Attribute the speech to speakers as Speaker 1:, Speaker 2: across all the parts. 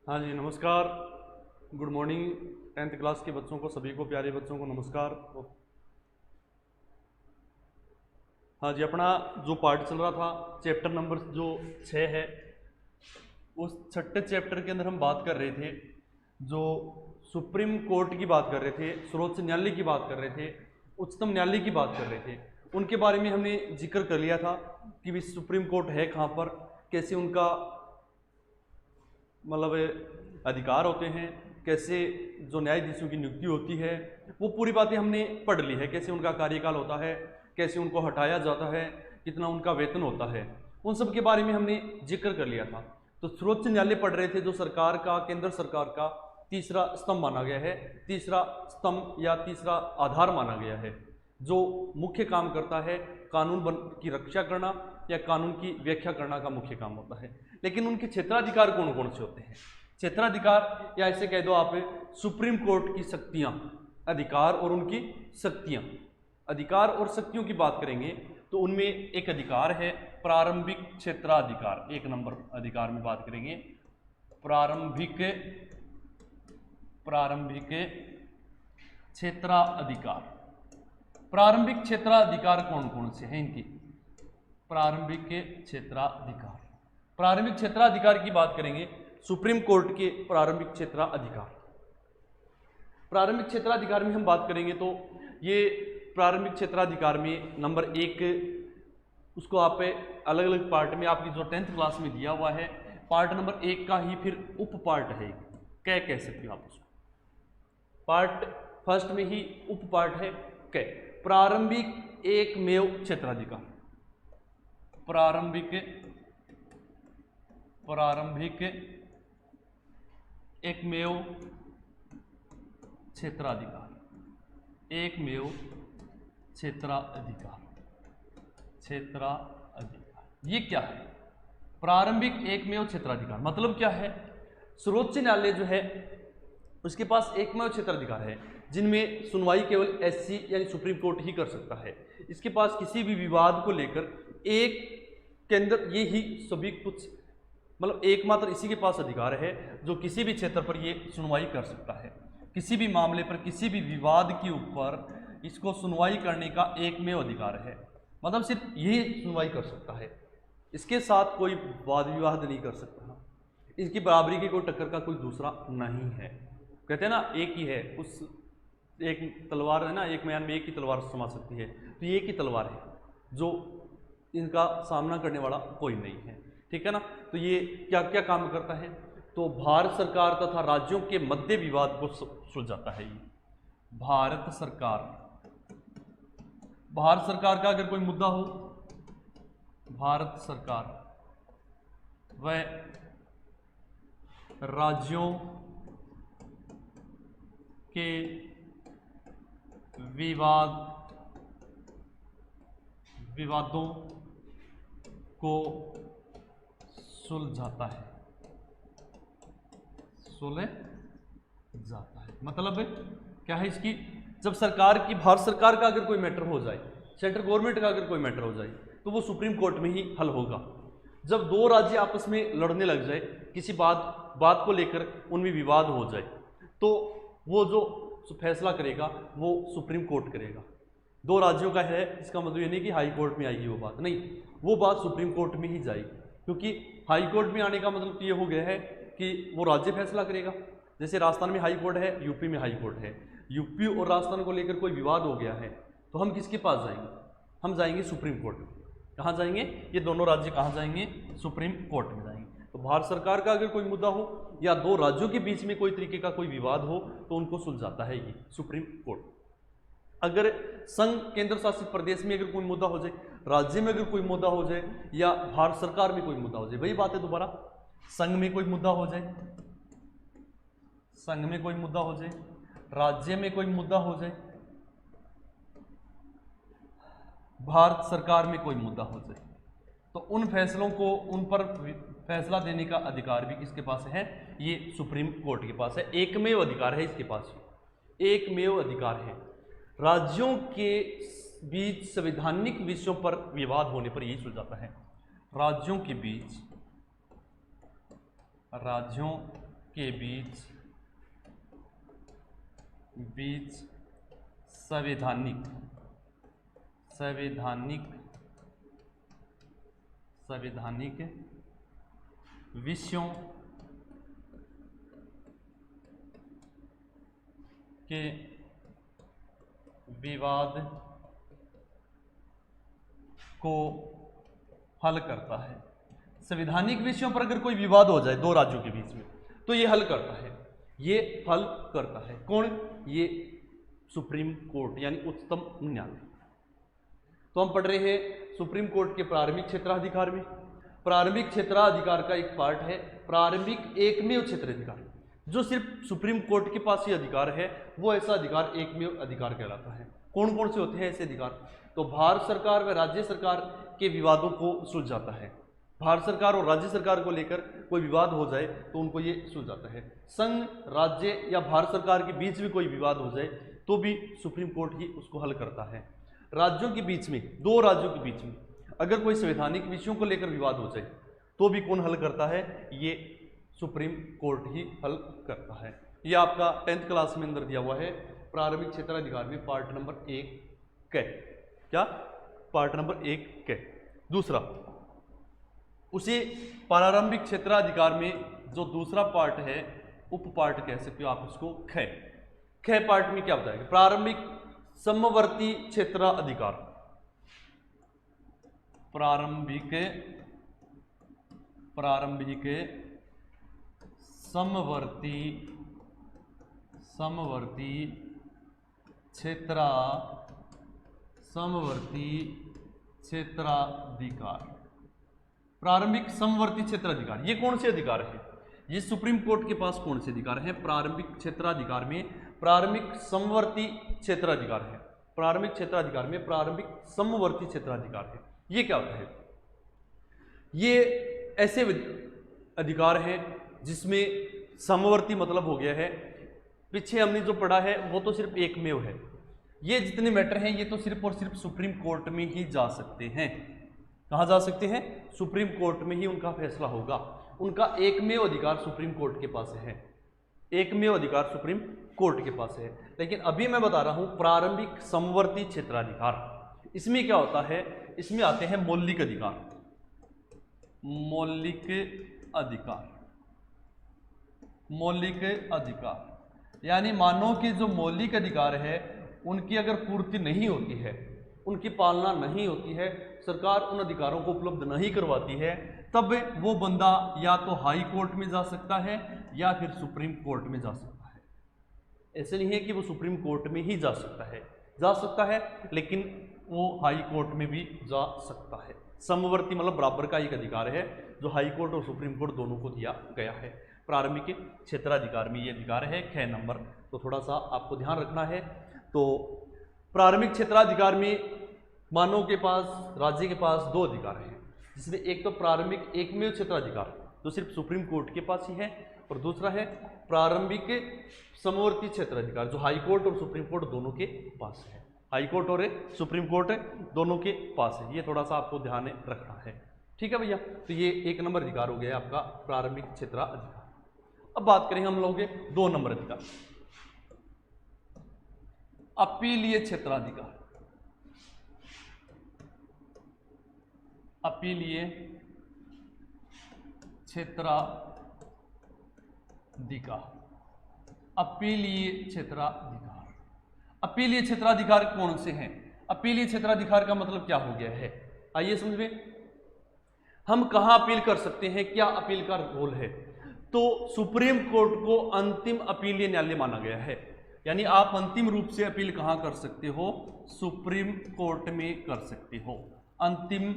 Speaker 1: हाँ जी, नमस्कार। Good morning. 10th class के बच्चों को, सभी को, प्यारे बच्चों को नमस्कार। हाँ जी, अपना जो पार्ट चल रहा था, चैप्टर नंबर जो 6 है, उस छठे चैप्टर के अंदर हम बात कर रहे थे, जो सुप्रीम कोर्ट की बात कर रहे थे, सर्वोच्च न्यायालय की बात कर रहे थे, उच्चतम न्यायालय की बात कर रहे थे। उनके बारे में हमने जिक्र कर लिया था कि भी सुप्रीम कोर्ट है कहाँ पर, कैसे उनका मतलब अधिकार होते हैं, कैसे जो न्यायाधीशों की नियुक्ति होती है, वो पूरी बातें हमने पढ़ ली है। कैसे उनका कार्यकाल होता है, कैसे उनको हटाया जाता है, कितना उनका वेतन होता है, उन सब के बारे में हमने जिक्र कर लिया था। तो सर्वोच्च न्यायालय पढ़ रहे थे, जो सरकार का, केंद्र सरकार का तीसरा स्तंभ माना गया है, तीसरा स्तंभ या तीसरा आधार माना गया है, जो मुख्य काम करता है कानून की रक्षा करना या कानून की व्याख्या करना का मुख्य काम होता है। लेकिन उनके क्षेत्राधिकार कौन कौन से होते हैं? क्षेत्राधिकार, या ऐसे कह दो आप, सुप्रीम कोर्ट की शक्तियां, अधिकार और उनकी शक्तियां। अधिकार और शक्तियों की बात करेंगे तो उनमें एक अधिकार है प्रारंभिक क्षेत्राधिकार। एक नंबर अधिकार में बात करेंगे प्रारंभिक क्षेत्राधिकार। प्रारंभिक क्षेत्राधिकार कौन कौन से हैं इनकी? प्रारंभिक क्षेत्राधिकार, प्रारंभिक क्षेत्राधिकार की बात करेंगे, सुप्रीम कोर्ट के प्रारंभिक क्षेत्राधिकार। प्रारंभिक क्षेत्राधिकार में हम बात करेंगे तो ये प्रारंभिक क्षेत्राधिकार में नंबर 1, उसको आप अलग अलग पार्ट में, आपकी जो 10th क्लास में दिया हुआ है, पार्ट नंबर 1 का ही फिर उप पार्ट है, क्या कह सकते हो आप उसको? पार्ट फर्स्ट में ही उप पार्ट है क्या? प्रारंभिक एकमेव क्षेत्राधिकार। प्रारंभिक एकमेव क्षेत्राधिकार। एकमेव क्षेत्राधिकार। ये क्या है? प्रारंभिक एकमेव क्षेत्राधिकार मतलब क्या है? सर्वोच्च न्यायालय जो है उसके पास एकमेव क्षेत्राधिकार है, जिनमें सुनवाई केवल एससी यानी सुप्रीम कोर्ट ही कर सकता है। इसके पास किसी भी विवाद को लेकर एक के अंदर ये ही सभी कुछ, मतलब एकमात्र इसी के पास अधिकार है जो किसी भी क्षेत्र पर ये सुनवाई कर सकता है। किसी भी मामले पर, किसी भी विवाद के ऊपर इसको सुनवाई करने का एकमेव अधिकार है, मतलब सिर्फ यही सुनवाई कर सकता है, इसके साथ कोई वाद विवाद नहीं कर सकता। इसकी बराबरी की कोई टक्कर का कोई दूसरा नहीं है। कहते हैं ना, एक ही है, उस एक तलवार है ना, एक म्यान में एक ही तलवार समा सकती है, तो ये एक ही तलवार है जो इनका सामना करने वाला कोई नहीं है। ठीक है ना? तो ये क्या क्या काम करता है? तो भारत सरकार तथा राज्यों के मध्य विवाद को सुलझाता है। ये भारत सरकार का अगर कोई मुद्दा हो, भारत सरकार व राज्यों के विवादों को सुलझाता है। मतलब क्या है इसकी? जब सरकार की, भारत सरकार का अगर कोई मैटर हो जाए, सेंट्रल गवर्नमेंट का अगर कोई मैटर हो जाए, तो वो सुप्रीम कोर्ट में ही हल होगा। जब दो राज्य आपस में लड़ने लग जाए, किसी बात को लेकर उनमें विवाद हो जाए, तो वो जो फैसला करेगा वो सुप्रीम कोर्ट करेगा। दो राज्यों का है, इसका मतलब ये नहीं कि हाई कोर्ट में आएगी वो बात, नहीं, वो बात सुप्रीम कोर्ट में ही जाएगी, क्योंकि हाई कोर्ट में आने का मतलब ये हो गया है कि वो राज्य फैसला करेगा। जैसे राजस्थान में हाई कोर्ट है, यूपी में हाई कोर्ट है, यूपी और राजस्थान को लेकर कोई विवाद हो गया है, तो हम किसके पास जाएंगे? हम जाएंगे सुप्रीम कोर्ट में। कहाँ जाएंगे? ये दोनों राज्य कहाँ जाएंगे? सुप्रीम कोर्ट में जाएंगे। तो भारत सरकार का अगर कोई मुद्दा हो या दो राज्यों के बीच में कोई तरीके का कोई विवाद हो, तो उनको सुलझाता है ये सुप्रीम कोर्ट। अगर संघ केंद्र शासित प्रदेश में अगर कोई मुद्दा हो जाए, राज्य में अगर कोई मुद्दा हो जाए, या भारत सरकार में कोई मुद्दा हो जाए, वही बात है दोबारा, संघ में कोई मुद्दा हो जाए, संघ में कोई मुद्दा हो जाए, राज्य में कोई मुद्दा हो जाए, भारत सरकार में कोई मुद्दा हो जाए, तो उन फैसलों को, उन पर फैसला देने का अधिकार भी किसके पास है? ये सुप्रीम कोर्ट के पास है। एकमेव अधिकार है इसके पास, एकमेव अधिकार है। राज्यों के बीच संवैधानिक विषयों पर विवाद होने पर यही सुलझाता है। राज्यों के बीच के बीच संवैधानिक विषयों के विवाद को हल करता है। संवैधानिक विषयों पर अगर कोई विवाद हो जाए दो राज्यों के बीच में तो ये हल करता है, कौन? ये सुप्रीम कोर्ट यानी उच्चतम न्यायालय। तो हम पढ़ रहे हैं सुप्रीम कोर्ट के प्रारंभिक क्षेत्राधिकार में। प्रारंभिक क्षेत्राधिकार का एक पार्ट है प्रारंभिक एकमेव क्षेत्राधिकार, जो सिर्फ सुप्रीम कोर्ट के पास ही अधिकार है, वो ऐसा अधिकार एकमेव अधिकार कहलाता है। कौन कौन से होते हैं ऐसे अधिकार? तो भारत सरकार व राज्य सरकार के विवादों को सुलझाता है। भारत सरकार और राज्य सरकार को लेकर कोई विवाद हो जाए तो उनको ये सुलझाता है। संघ, राज्य या भारत सरकार के बीच में कोई विवाद हो जाए तो भी सुप्रीम कोर्ट ही उसको हल करता है। राज्यों के बीच में, दो राज्यों के बीच में अगर कोई संवैधानिक विषयों को लेकर विवाद हो जाए तो भी कौन हल करता है? ये सुप्रीम कोर्ट ही हल करता है। ये आपका 10th क्लास में अंदर दिया हुआ है प्रारंभिक क्षेत्राधिकार में पार्ट नंबर 1 क। क्या? पार्ट नंबर 1 क। दूसरा, उसी प्रारंभिक क्षेत्राधिकार में जो दूसरा पार्ट है, उप पार्ट कह सकते हो आप उसको, ख पार्ट में क्या बताएगा? प्रारंभिक समवर्ती क्षेत्राधिकार। प्रारंभिक समवर्ती क्षेत्राधिकार। प्रारंभिक समवर्ती क्षेत्राधिकार ये कौन से अधिकार है? ये सुप्रीम कोर्ट के पास कौन से अधिकार है? प्रारंभिक क्षेत्राधिकार में प्रारंभिक समवर्ती क्षेत्राधिकार है। प्रारंभिक क्षेत्राधिकार में प्रारंभिक समवर्ती क्षेत्राधिकार है। ये क्या होता है? ये ऐसे अधिकार हैं जिसमें समवर्ती मतलब हो गया है, पीछे हमने जो पढ़ा है वो तो सिर्फ एकमेव है। ये जितने मैटर हैं ये तो सिर्फ और सिर्फ सुप्रीम कोर्ट में ही जा सकते हैं। कहाँ जा सकते हैं? सुप्रीम कोर्ट में ही उनका फैसला होगा। उनका एकमेव अधिकार सुप्रीम कोर्ट के पास है, एकमेव अधिकार सुप्रीम कोर्ट के पास है। लेकिन अभी मैं बता रहा हूं प्रारंभिक समवर्ती क्षेत्राधिकार, इसमें क्या होता है? इसमें आते हैं मौलिक अधिकार। मौलिक अधिकार यानी मानव के जो मौलिक अधिकार है उनकी अगर पूर्ति नहीं होती है, उनकी पालना नहीं होती है, सरकार उन अधिकारों को उपलब्ध नहीं करवाती है, तब वो बंदा या तो हाई कोर्ट में जा सकता है या फिर सुप्रीम कोर्ट में जा सकता है। ऐसे नहीं है कि वो सुप्रीम कोर्ट में ही जा सकता है, लेकिन वो हाई कोर्ट में भी जा सकता है। समवर्ती मतलब बराबर का एक अधिकार है जो हाई कोर्ट और सुप्रीम कोर्ट दोनों को दिया गया है। प्रारंभिक क्षेत्राधिकार में ये अधिकार है 6 नंबर, तो थोड़ा सा आपको ध्यान रखना है। तो प्रारंभिक क्षेत्राधिकार में मानव के पास, राज्य के पास दो अधिकार हैं, जिसमें एक तो प्रारंभिक एकमेव क्षेत्राधिकार जो सिर्फ सुप्रीम कोर्ट के पास ही है, और दूसरा है प्रारंभिक समवर्ती क्षेत्राधिकार जो हाई कोर्ट और सुप्रीम कोर्ट दोनों के पास है। हाई कोर्ट और सुप्रीम कोर्ट दोनों के पास है, ये थोड़ा सा आपको ध्यान रखना है। ठीक है भैया, तो ये 1 नंबर अधिकार हो गया आपका प्रारंभिक क्षेत्राधिकार। अब बात करेंगे हम लोग 2 नंबर अधिकार, अपीलीय क्षेत्राधिकार। अपीलीय क्षेत्राधिकार, अपीलीय क्षेत्राधिकार। अपीलीय क्षेत्राधिकार कौन से हैं? अपीलीय क्षेत्राधिकार का मतलब क्या हो गया है, आइए समझें। हम कहां अपील कर सकते हैं, क्या अपील का रोल है? तो सुप्रीम कोर्ट को अंतिम अपीलीय न्यायालय माना गया है, यानी आप अंतिम रूप से अपील कहां कर सकते हो? सुप्रीम कोर्ट में कर सकते हो। अंतिम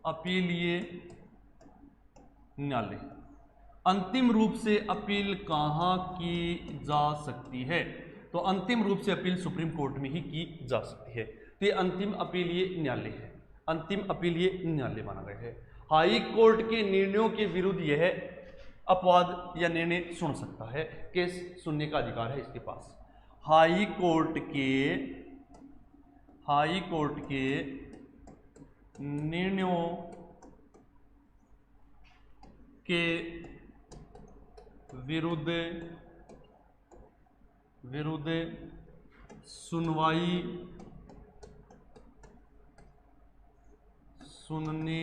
Speaker 1: अपीलीय न्यायालय, अंतिम रूप से अपील कहां की जा सकती है? तो अंतिम रूप से अपील सुप्रीम कोर्ट में ही की जा सकती है। तो ये अंतिम अपीलीय न्यायालय है, अंतिम अपीलीय न्यायालय माना गया है। हाई कोर्ट के निर्णयों के विरुद्ध यह अपवाद या निर्णय सुन सकता है, केस सुनने का अधिकार है इसके पास। हाई कोर्ट के निर्णयों के विरुद्ध सुनवाई सुनने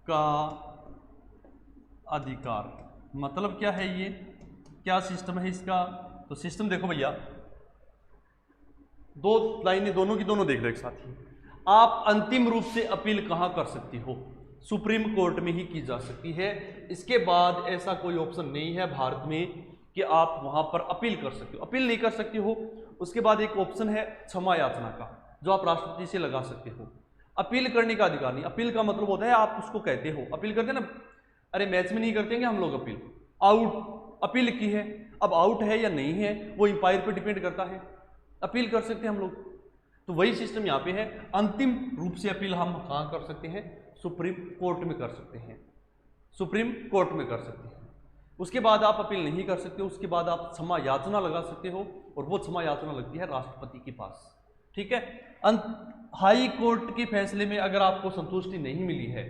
Speaker 1: का अधिकार। मतलब क्या है ये, क्या सिस्टम है इसका? तो सिस्टम देखो भैया, दो लाइनें दोनों की दोनों देख लो एक साथ ही। आप अंतिम रूप से अपील कहाँ कर सकती हो? सुप्रीम कोर्ट में ही की जा सकती है। इसके बाद ऐसा कोई ऑप्शन नहीं है भारत में कि आप वहां पर अपील कर सकते हो। अपील नहीं कर सकती हो। उसके बाद एक ऑप्शन है क्षमा याचना का, जो आप राष्ट्रपति से लगा सकते हो। अपील करने का अधिकार नहीं। अपील का मतलब होता है आप उसको कहते हो, अपील करते हैं ना, अरे मैच में नहीं करते हम लोग अपील, आउट अपील की है, अब आउट है या नहीं है वो अंपायर पे डिपेंड करता है, अपील कर सकते हैं हम लोग। तो वही सिस्टम यहाँ पे है। अंतिम रूप से अपील हम कहाँ कर सकते हैं? सुप्रीम कोर्ट में कर सकते हैं, सुप्रीम कोर्ट में कर सकते हैं। उसके बाद आप अपील नहीं कर सकते, उसके बाद आप क्षमा याचना लगा सकते हो, और वो क्षमा याचना लगती है राष्ट्रपति के पास। ठीक है। हाई कोर्ट के फैसले में अगर आपको संतुष्टि नहीं मिली है,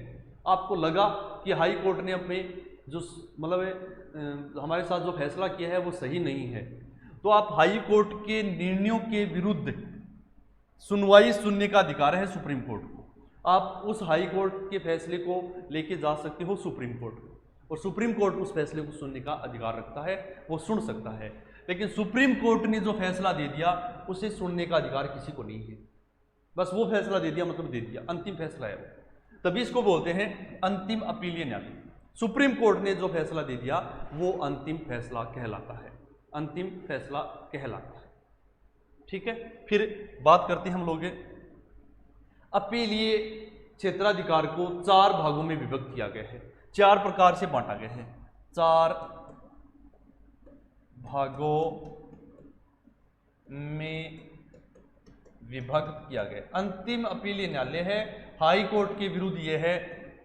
Speaker 1: आपको लगा कि हाई कोर्ट ने अपने जो मतलब हमारे साथ जो फैसला किया है वो सही नहीं है, तो आप हाई कोर्ट के निर्णयों के विरुद्ध सुनवाई सुनने का अधिकार है सुप्रीम कोर्ट को। आप उस हाई कोर्ट के फैसले को लेके जा सकते हो सुप्रीम कोर्ट को, और सुप्रीम कोर्ट उस फैसले को सुनने का अधिकार रखता है, वो सुन सकता है। लेकिन सुप्रीम कोर्ट ने जो फैसला दे दिया उसे सुनने का अधिकार किसी को नहीं है। बस वो फैसला दे दिया मतलब दे दिया, अंतिम फैसला है वो, तभी इसको बोलते हैं अंतिम अपीलीय न्यायालय। सुप्रीम कोर्ट ने जो फैसला दे दिया वो अंतिम फैसला कहलाता है, अंतिम फैसला कहलाता है। ठीक है। फिर बात करते हैं हम लोग, अपीलीय क्षेत्राधिकार को 4 भागों में विभक्त किया गया है, 4 प्रकार से बांटा गया है, 4 भागों में विभक्त किया गया। अंतिम अपीलीय न्यायालय है, हाई कोर्ट के विरुद्ध यह है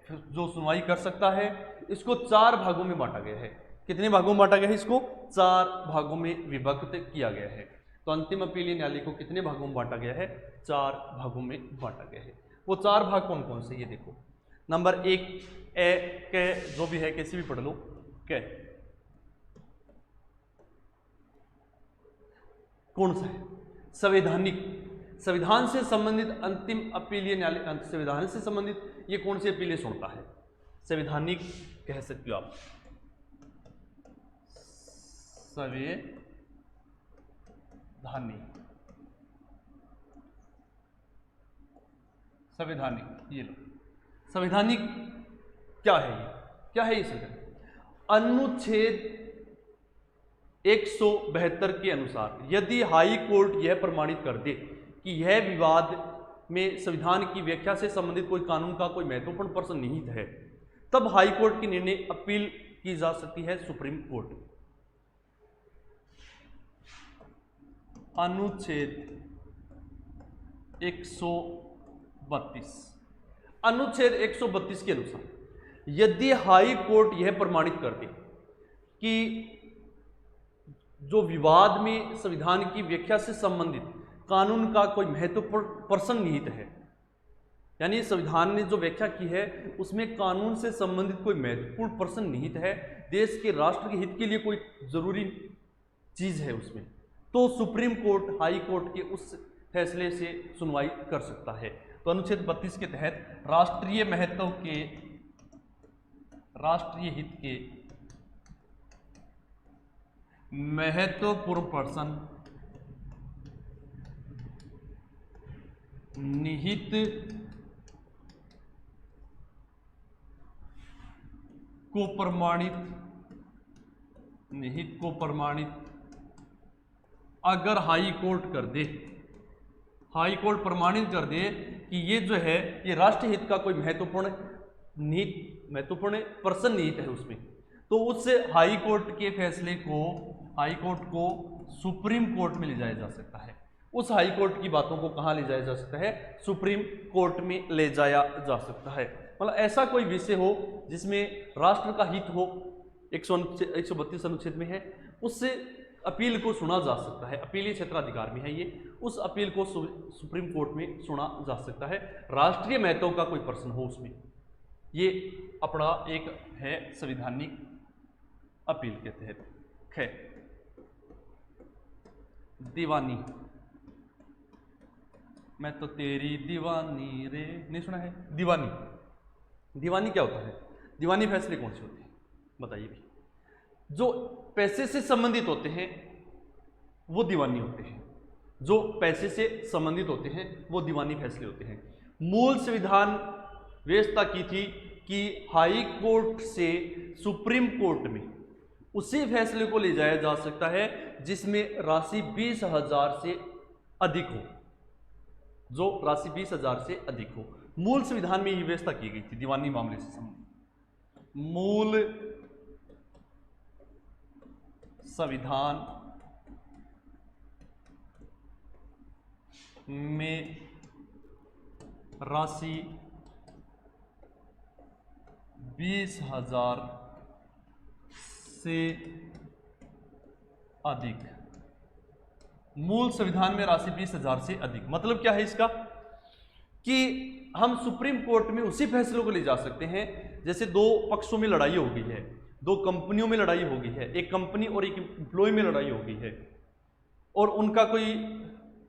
Speaker 1: जो सुनवाई कर सकता है। इसको 4 भागों में बांटा गया है। कितने भागों में बांटा गया है? इसको 4 भागों में विभक्त किया गया है। तो अंतिम अपीलीय न्यायालय को कितने भागों में बांटा गया है? 4 भागों में बांटा गया है। वो 4 भाग कौन कौन से, ये देखो। नंबर 1 ए के, जो भी है कैसे भी पढ़ लो, के कौन सा है? संवैधानिक, संविधान से संबंधित अंतिम अपीलीय न्यायालय, संविधान से संबंधित ये कौन सी अपीलें सुनता है? संवैधानिक कह सकते हो आप, संवैधानिक। संवैधानिक, ये लो। संवैधानिक क्या है? ये क्या है? ये अनुच्छेद 172 के अनुसार यदि हाई कोर्ट यह प्रमाणित कर दे कि यह विवाद में संविधान की व्याख्या से संबंधित कोई कानून का कोई महत्वपूर्ण प्रश्न निहित है, तब हाई कोर्ट के निर्णय अपील की जा सकती है सुप्रीम कोर्ट। अनुच्छेद 132, अनुच्छेद 132 के अनुसार यदि हाई कोर्ट यह प्रमाणित कर दे कि जो विवाद में संविधान की व्याख्या से संबंधित कानून का कोई महत्वपूर्ण प्रश्न निहित है, यानी संविधान ने जो व्याख्या की है उसमें कानून से संबंधित कोई महत्वपूर्ण प्रश्न निहित है, देश के राष्ट्र के हित के लिए कोई जरूरी चीज है उसमें, तो सुप्रीम कोर्ट हाई कोर्ट के उस फैसले से सुनवाई कर सकता है। तो अनुच्छेद 32 के तहत राष्ट्रीय महत्व के, राष्ट्रीय हित के महत्वपूर्ण प्रश्न निहित को प्रमाणित अगर हाई कोर्ट कर दे, हाई कोर्ट प्रमाणित कर दे कि ये जो है ये राष्ट्रीय हित का कोई महत्वपूर्ण प्रश्न निहित है उसमें, तो उस हाई कोर्ट के फैसले को, हाई कोर्ट को सुप्रीम कोर्ट में ले जाया जा सकता है। उस हाई कोर्ट की बातों को कहाँ ले जाया जा सकता है? सुप्रीम कोर्ट में ले जाया जा सकता है। मतलब ऐसा कोई विषय हो जिसमें राष्ट्र का हित हो, 132 अनुच्छेद में है, उससे अपील को सुना जा सकता है। अपीलीय क्षेत्राधिकार में है ये, उस अपील को सुप्रीम कोर्ट में सुना जा सकता है। राष्ट्रीय महत्व का कोई प्रश्न हो उसमें, ये अपना एक है संवैधानिक अपील के तहत। ख दीवानी, मैं तो तेरी दीवानी रे, नहीं सुना है? दीवानी, दीवानी क्या होता है? दीवानी फैसले कौन से होते हैं बताइए भी? जो पैसे से संबंधित होते हैं वो दीवानी होते हैं, जो पैसे से संबंधित होते हैं वो दीवानी फैसले होते हैं। मूल संविधान व्यवस्था की थी कि हाई कोर्ट से सुप्रीम कोर्ट में उसी फैसले को ले जाया जा सकता है जिसमें राशि 20,000 से अधिक हो, जो राशि 20,000 से अधिक हो। मूल संविधान में यह व्यवस्था की गई थी दीवानी मामले से संबंधित। मूल संविधान में राशि 20,000 से अधिक, मूल संविधान में राशि 20,000 से अधिक मतलब क्या है इसका? कि हम सुप्रीम कोर्ट में उसी फैसलों को ले जा सकते हैं जैसे दो पक्षों में लड़ाई हो गई है, दो कंपनियों में लड़ाई हो गई है, एक कंपनी और एक एम्प्लॉय में लड़ाई हो गई है और उनका कोई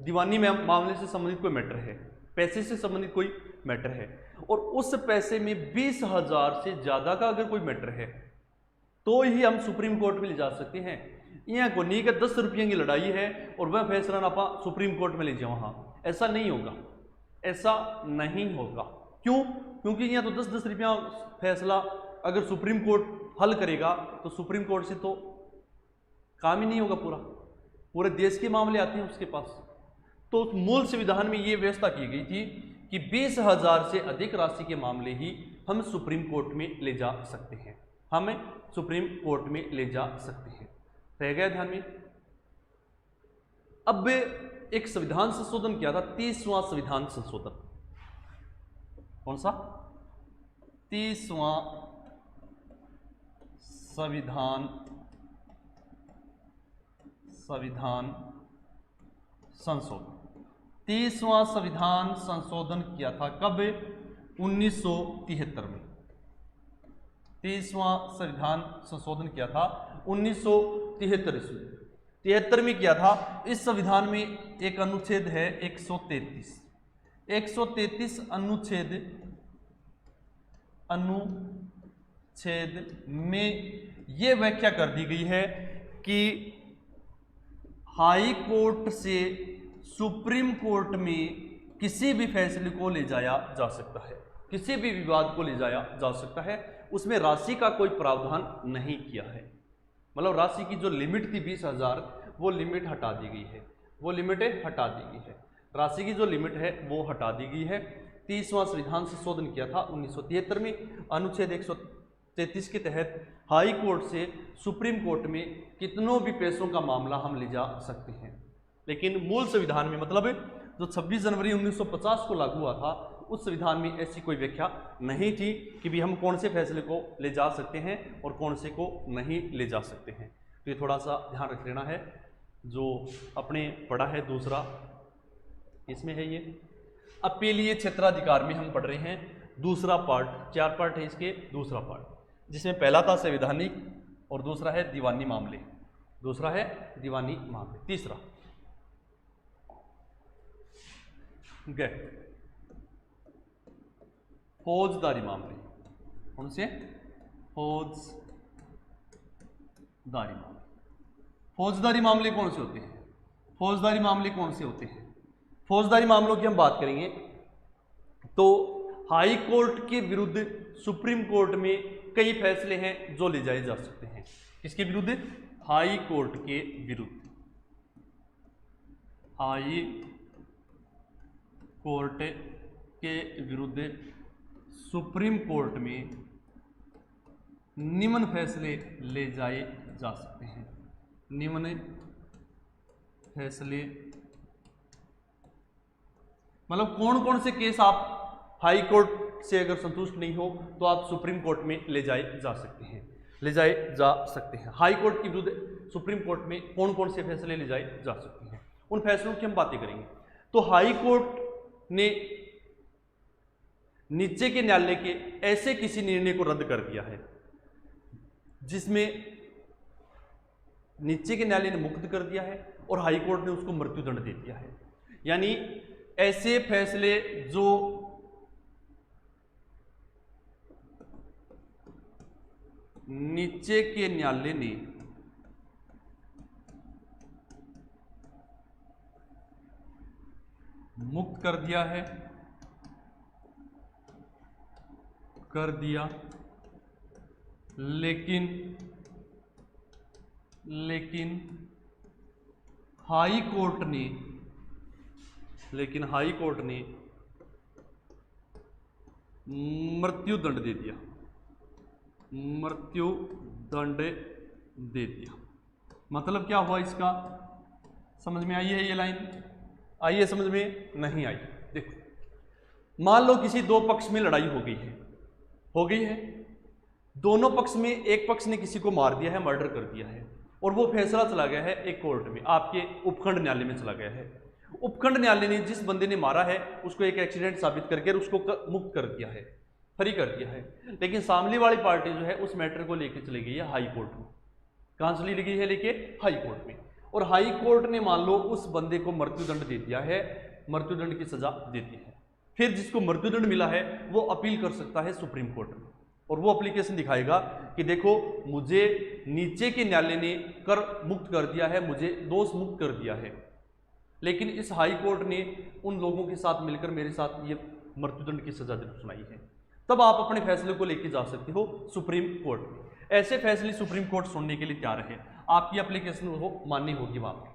Speaker 1: दीवानी में मामले से संबंधित कोई मैटर है, पैसे से संबंधित कोई मैटर है और उस पैसे में 20,000 से ज़्यादा का अगर कोई मैटर है तो ही हम सुप्रीम कोर्ट में ले जा सकते हैं। यहाँ को नहीं कि 10 रुपये की लड़ाई है और वह फैसला ना आप सुप्रीम कोर्ट में ले जाओ, हाँ ऐसा नहीं होगा, ऐसा नहीं होगा। क्यों? क्योंकि यहाँ तो 10-10 रुपया फैसला अगर सुप्रीम कोर्ट हल करेगा तो सुप्रीम कोर्ट से तो काम ही नहीं होगा, पूरे देश के मामले आते हैं उसके पास। तो मूल संविधान में ये व्यवस्था की गई थी कि 20,000 से अधिक राशि के मामले ही हम सुप्रीम कोर्ट में ले जा सकते हैं, हमें सुप्रीम कोर्ट में ले जा सकते हैं। रह गया ध्यान में? अब एक संविधान संशोधन किया था, 30वां संविधान संशोधन। कौन सा? 30वां संविधान संशोधन। 30वां संविधान संशोधन किया था कब? 1973 में। 30वां संविधान संशोधन किया था 1973 में किया था। इस संविधान में एक अनुच्छेद है 133 अनुच्छेद में यह व्याख्या कर दी गई है कि हाई कोर्ट से सुप्रीम कोर्ट में किसी भी फैसले को ले जाया जा सकता है, किसी भी विवाद को ले जाया जा सकता है। उसमें राशि का कोई प्रावधान नहीं किया है, मतलब राशि की जो लिमिट थी 20,000 वो लिमिट हटा दी गई है, वो लिमिट हटा दी गई है, राशि की जो लिमिट है वो हटा दी गई है। 30वां संविधान संशोधन किया था 1973 में। अनुच्छेद 133 के तहत हाई कोर्ट से सुप्रीम कोर्ट में कितनों भी पैसों का मामला हम ले जा सकते हैं। लेकिन मूल संविधान में, मतलब जो 26 जनवरी 1950 को लागू हुआ था, उस संविधान में ऐसी कोई व्याख्या नहीं थी कि भी हम कौन से फैसले को ले जा सकते हैं और कौन से को नहीं ले जा सकते हैं। तो ये थोड़ा सा ध्यान रख लेना है। जो अपने पढ़ा है दूसरा, इसमें है ये अपीलीय क्षेत्राधिकार में हम पढ़ रहे हैं दूसरा पार्ट, 4 पार्ट है इसके, दूसरा पार्ट, जिसमें पहला था संवैधानिक और दूसरा है दीवानी मामले, दूसरा है दीवानी मामले, तीसरा गए फौजदारी मामले। कौन से? फौजदारी मामले। फौजदारी मामले कौन से होते हैं? फौजदारी मामले कौन से होते हैं? फौजदारी मामलों की हम बात करेंगे तो हाई कोर्ट के विरुद्ध सुप्रीम कोर्ट में कई फैसले हैं जो ले जाए जा सकते हैं। किसके विरुद्ध? हाई कोर्ट के विरुद्ध। हाई कोर्ट के विरुद्ध सुप्रीम कोर्ट में निम्न फैसले ले जाए जा सकते हैं। निम्न फैसले मतलब कौन कौन से केस आप हाई कोर्ट से अगर संतुष्ट नहीं हो तो आप सुप्रीम कोर्ट में ले जाए जा सकते हैं, ले जाए जा सकते हैं। हाई कोर्ट के विरुद्ध सुप्रीम कोर्ट में कौन कौन से फैसले ले जाए जा सकते हैं, उन फैसलों की हम बातें करेंगे। तो हाई कोर्ट ने नीचे के न्यायालय के ऐसे किसी निर्णय को रद्द कर दिया है जिसमें नीचे के न्यायालय ने मुक्त कर दिया है और हाई कोर्ट ने उसको मृत्युदंड दे दिया है। यानी ऐसे फैसले जो नीचे के न्यायालय ने मुक्त कर दिया है, कर दिया, लेकिन हाई कोर्ट ने मृत्युदंड दे दिया, मृत्युदंड दे दिया। मतलब क्या हुआ इसका, समझ में आई है ये लाइन? आई है समझ में? नहीं आई। देखो, मान लो किसी दो पक्ष में लड़ाई हो गई है, दोनों पक्ष में एक पक्ष ने किसी को मार दिया है, मर्डर कर दिया है, और वो फैसला चला गया है एक कोर्ट में, आपके उपखंड न्यायालय में चला गया है। उपखंड न्यायालय ने जिस बंदे ने मारा है उसको एक एक्सीडेंट साबित करके उसको मुक्त कर दिया है, फ्री कर दिया है। लेकिन सामने वाली पार्टी जो है उस मैटर को लेके चली गई है हाई कोर्ट में। कहां चली गई है? लेके हाई कोर्ट में। और हाई कोर्ट ने मान लो उस बंदे को मृत्युदंड दे दिया है, मृत्युदंड की सजा देती है। फिर जिसको मृत्युदंड मिला है वो अपील कर सकता है सुप्रीम कोर्ट में, और वो एप्लीकेशन दिखाएगा कि देखो मुझे नीचे के न्यायालय ने कर मुक्त कर दिया है, मुझे दोष मुक्त कर दिया है, लेकिन इस हाई कोर्ट ने उन लोगों के साथ मिलकर मेरे साथ ये मृत्युदंड की सजा सुनाई है। तब आप अपने फैसले को लेकर जा सकते हो सुप्रीम कोर्ट में। ऐसे फैसले सुप्रीम कोर्ट सुनने के लिए तैयार है, आपकी एप्लीकेशन वो माननी होगी वहाँ पर,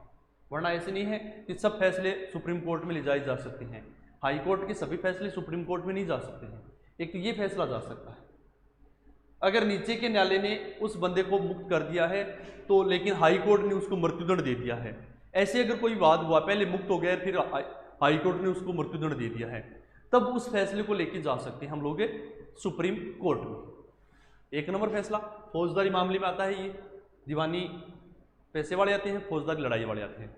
Speaker 1: वरना ऐसे नहीं है कि सब फैसले सुप्रीम कोर्ट में ले जाए जा सकते हैं। हाई कोर्ट के सभी फैसले सुप्रीम कोर्ट में नहीं जा सकते हैं। एक तो ये फैसला जा सकता है, अगर नीचे के न्यायालय ने उस बंदे को मुक्त कर दिया है तो, लेकिन हाई कोर्ट ने उसको मृत्युदंड दे दिया है, ऐसे अगर कोई वाद हुआ, पहले मुक्त हो गया फिर हाई कोर्ट ने उसको मृत्युदंड दे दिया है, तब उस फैसले को लेके जा सकते हैं हम लोग सुप्रीम कोर्ट में। एक नंबर फैसला फौजदारी मामले में आता है, ये दीवानी पैसे वाले आते हैं, फौजदारी लड़ाई वाले आते हैं।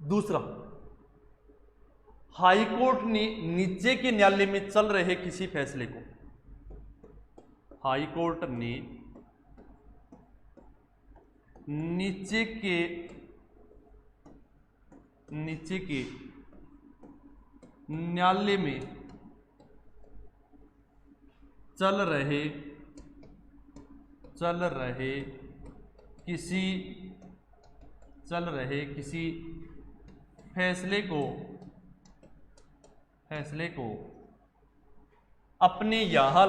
Speaker 1: दूसरा, हाई कोर्ट ने नीचे के न्यायालय में चल रहे किसी फैसले को, हाई कोर्ट ने नीचे के न्यायालय में चल रहे किसी फैसले को अपने यहां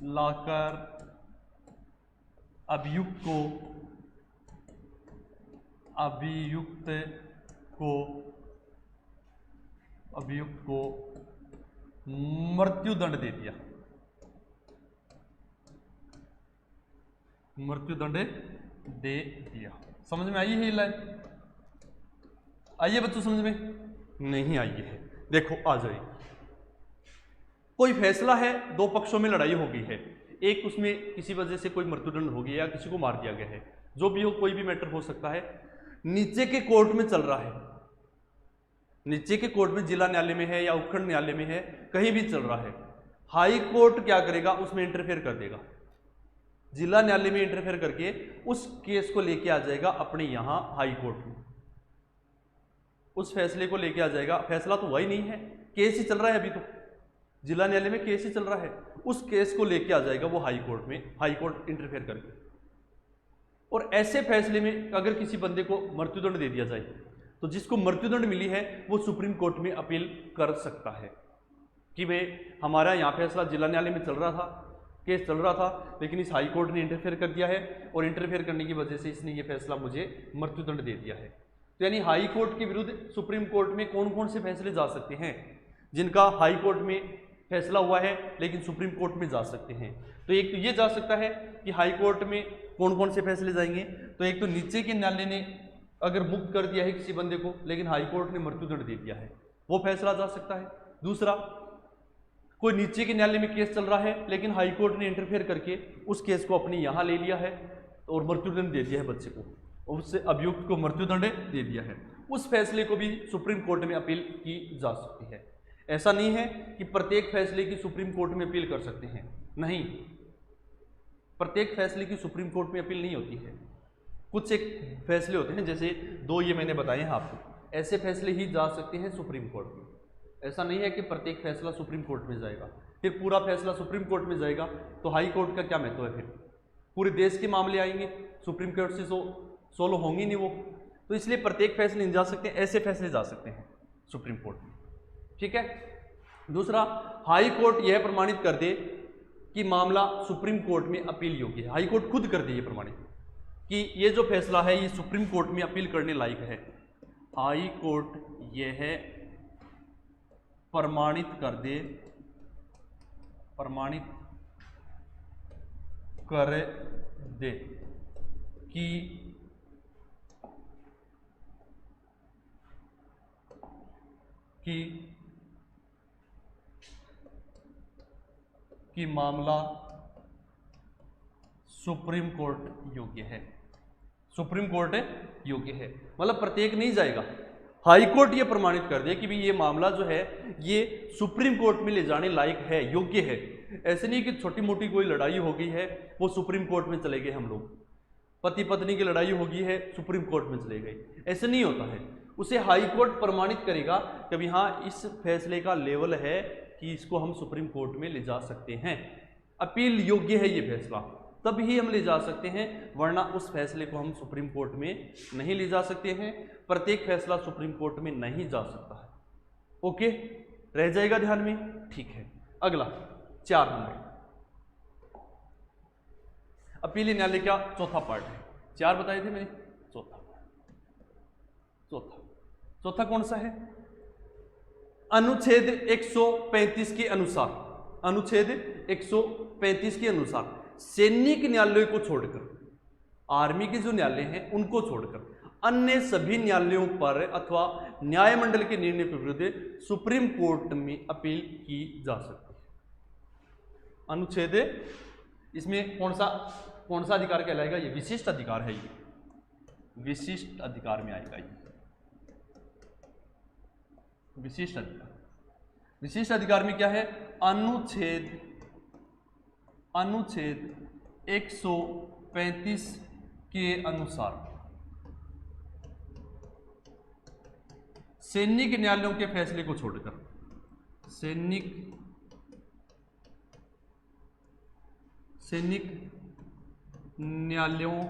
Speaker 1: लाकर अभियुक्त को मृत्युदंड दे दिया, मृत्युदंड दे दिया। समझ में आई है ये लाइन? आइए बच्चों, समझ में नहीं आई है? देखो आ जाइए, कोई फैसला है, दो पक्षों में लड़ाई हो गई है, एक उसमें किसी वजह से कोई मृत्युदंड हो गया या किसी को मार दिया गया है, जो भी हो, कोई भी मैटर हो सकता है, नीचे के कोर्ट में चल रहा है, नीचे के कोर्ट में, जिला न्यायालय में है या उपखंड न्यायालय में है, कहीं भी चल रहा है। हाई कोर्ट क्या करेगा? उसमें इंटरफेयर कर देगा, जिला न्यायालय में इंटरफेयर करके उस केस को लेके आ जाएगा अपने यहां हाई कोर्ट में, उस फैसले को लेके आ जाएगा। फैसला तो हुआ ही नहीं है, केस ही चल रहा है, अभी तो जिला न्यायालय में केस ही चल रहा है, उस केस को लेके आ जाएगा वो हाई कोर्ट में, हाई कोर्ट इंटरफेयर करके। और ऐसे फैसले में अगर किसी बंदे को मृत्युदंड दे दिया जाए तो जिसको मृत्युदंड मिली है वो सुप्रीम कोर्ट में अपील कर सकता है कि भाई हमारा यहाँ फैसला जिला न्यायालय में चल रहा था, केस चल रहा था, लेकिन इस हाई कोर्ट ने इंटरफेयर कर दिया है और इंटरफेयर करने की वजह से इसने ये फैसला मुझे मृत्युदंड दे दिया है। तो यानी हाई कोर्ट के विरुद्ध सुप्रीम कोर्ट में कौन कौन से फैसले जा सकते हैं? जिनका हाई कोर्ट में फैसला हुआ है लेकिन सुप्रीम कोर्ट में जा सकते हैं। तो एक तो ये जा सकता है कि हाई कोर्ट में कौन कौन से फैसले जाएंगे, तो एक तो नीचे के न्यायालय ने अगर मुक्त कर दिया है किसी बंदे को लेकिन हाई कोर्ट ने मृत्युदंड दे दिया है, वो फैसला जा सकता है। दूसरा, कोई नीचे के न्यायालय में केस चल रहा है लेकिन हाई कोर्ट ने इंटरफेयर करके उस केस को अपने यहाँ ले लिया है, और मृत्युदंड दे दिया है बच्चे को, और उससे अभियुक्त को मृत्युदंड दे दिया है, उस फैसले को भी सुप्रीम कोर्ट में अपील की जा सकती है। ऐसा नहीं है कि प्रत्येक फैसले की सुप्रीम कोर्ट में अपील कर सकते हैं, नहीं, प्रत्येक फैसले की सुप्रीम कोर्ट में अपील नहीं होती है। कुछ एक फैसले होते हैं, जैसे दो ये मैंने बताए हैं आपको, ऐसे फैसले ही जा सकते हैं सुप्रीम कोर्ट में। ऐसा नहीं है कि प्रत्येक फैसला सुप्रीम कोर्ट में जाएगा, फिर पूरा फैसला सुप्रीम कोर्ट में जाएगा तो हाई कोर्ट का क्या महत्व है, फिर पूरे देश के मामले आएंगे, सुप्रीम कोर्ट से सोलो होंगे नहीं वो, तो इसलिए प्रत्येक फैसले नहीं जा सकते, ऐसे फैसले जा सकते हैं सुप्रीम कोर्ट में, ठीक है। दूसरा, हाई कोर्ट यह प्रमाणित कर दे कि मामला सुप्रीम कोर्ट में अपील योग्य है, हाई कोर्ट खुद कर दे ये प्रमाणित कि ये जो फैसला है ये सुप्रीम कोर्ट में अपील करने लायक है, हाई कोर्ट यह प्रमाणित कर दे, प्रमाणित कर दे कि मामला सुप्रीम कोर्ट योग्य है, सुप्रीम कोर्ट योग्य है, मतलब प्रत्येक नहीं जाएगा, हाई कोर्ट ये प्रमाणित कर दे कि भी ये मामला जो है ये सुप्रीम कोर्ट में ले जाने लायक है, योग्य है। ऐसे नहीं कि छोटी मोटी कोई लड़ाई हो गई है वो सुप्रीम कोर्ट में चले गए, हम लोग पति पत्नी की लड़ाई हो गई है सुप्रीम कोर्ट में चले गए, ऐसे नहीं होता है। उसे हाई कोर्ट प्रमाणित करेगा कि भी हाँ इस फैसले का लेवल है कि इसको हम सुप्रीम कोर्ट में ले जा सकते हैं, अपील योग्य है ये फैसला, तब ही हम ले जा सकते हैं, वरना उस फैसले को हम सुप्रीम कोर्ट में नहीं ले जा सकते हैं। प्रत्येक फैसला सुप्रीम कोर्ट में नहीं जा सकता है। ओके, रह जाएगा ध्यान में, ठीक है। अगला 4 नंबर, अपील न्यायालय का चौथा पार्ट है, 4 बताए थे मैंने, चौथा कौन सा है? अनुच्छेद 135 के अनुसार, अनुच्छेद 135 के अनुसार सैनिक न्यायालय को छोड़कर, आर्मी के जो न्यायालय हैं उनको छोड़कर अन्य सभी न्यायालयों पर अथवा न्यायमंडल के निर्णय के विरुद्ध सुप्रीम कोर्ट में अपील की जा सकती है। अनुच्छेद, इसमें कौन सा अधिकार कहलाएगा? ये विशिष्ट अधिकार है, ये विशिष्ट अधिकार में आएगा। ये विशिष्ट अधिकार, विशिष्ट अधिकार में क्या है? अनुच्छेद 135 के अनुसार सैनिक न्यायालयों के फैसले को छोड़कर, सैनिक न्यायालयों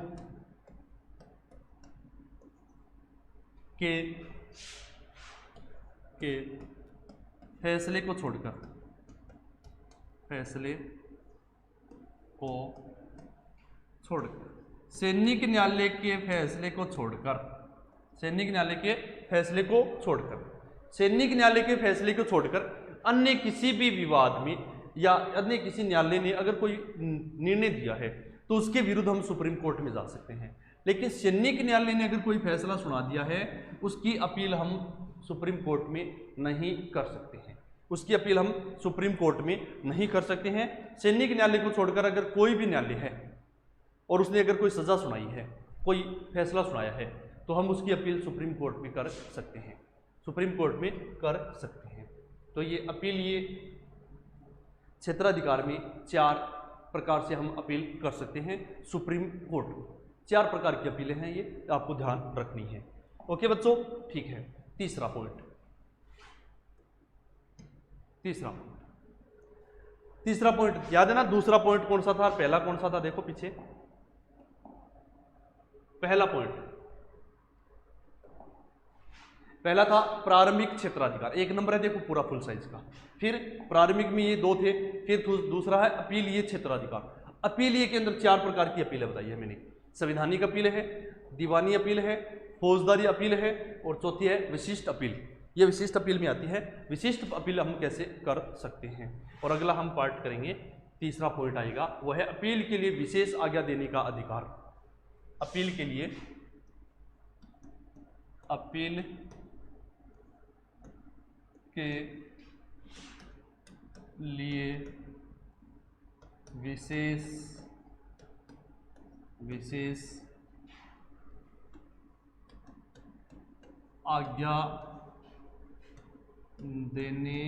Speaker 1: के फैसले को छोड़कर, सैनिक न्यायालय के फैसले को छोड़कर, सैनिक न्यायालय के फैसले को छोड़कर, सैनिक न्यायालय के फैसले को छोड़कर अन्य किसी भी विवाद में या अन्य किसी न्यायालय ने अगर कोई निर्णय दिया है तो उसके विरुद्ध हम सुप्रीम कोर्ट में जा सकते हैं। लेकिन सैनिक न्यायालय ने अगर कोई फैसला सुना दिया है उसकी अपील हम सुप्रीम कोर्ट में नहीं कर सकते हैं, उसकी अपील हम सुप्रीम कोर्ट में नहीं कर सकते हैं। सैनिक न्यायालय को छोड़कर अगर कोई भी न्यायालय है और उसने अगर कोई सजा सुनाई है, कोई फैसला सुनाया है, तो हम उसकी अपील सुप्रीम कोर्ट में कर सकते हैं, सुप्रीम कोर्ट में कर सकते हैं। तो ये अपील, ये क्षेत्राधिकार में 4 प्रकार से हम अपील कर सकते हैं सुप्रीम कोर्ट में। 4 प्रकार की अपीलें हैं, ये आपको ध्यान रखनी है। ओके बच्चों, ठीक है। तीसरा पॉइंट, तीसरा पॉइंट याद है ना? दूसरा पॉइंट कौन सा था, पहला कौन सा था? देखो पीछे, पहला पॉइंट, पहला था प्रारंभिक क्षेत्राधिकार, 1 नंबर है, देखो पूरा फुल साइज का। फिर प्रारंभिक में ये 2 थे, फिर दूसरा है अपीलीय क्षेत्राधिकार। अपीलीय के अंदर 4 प्रकार की अपील बताई है मैंने, संवैधानिक अपील है, दीवानी अपील है, फौजदारी अपील है, और चौथी है विशिष्ट अपील। ये विशिष्ट अपील में आती है। विशिष्ट अपील हम कैसे कर सकते हैं, और अगला हम पार्ट करेंगे, तीसरा पॉइंट आएगा, वह है अपील के लिए विशेष आज्ञा देने का अधिकार। अपील के लिए, अपील के लिए विशेष विशेष आज्ञा देने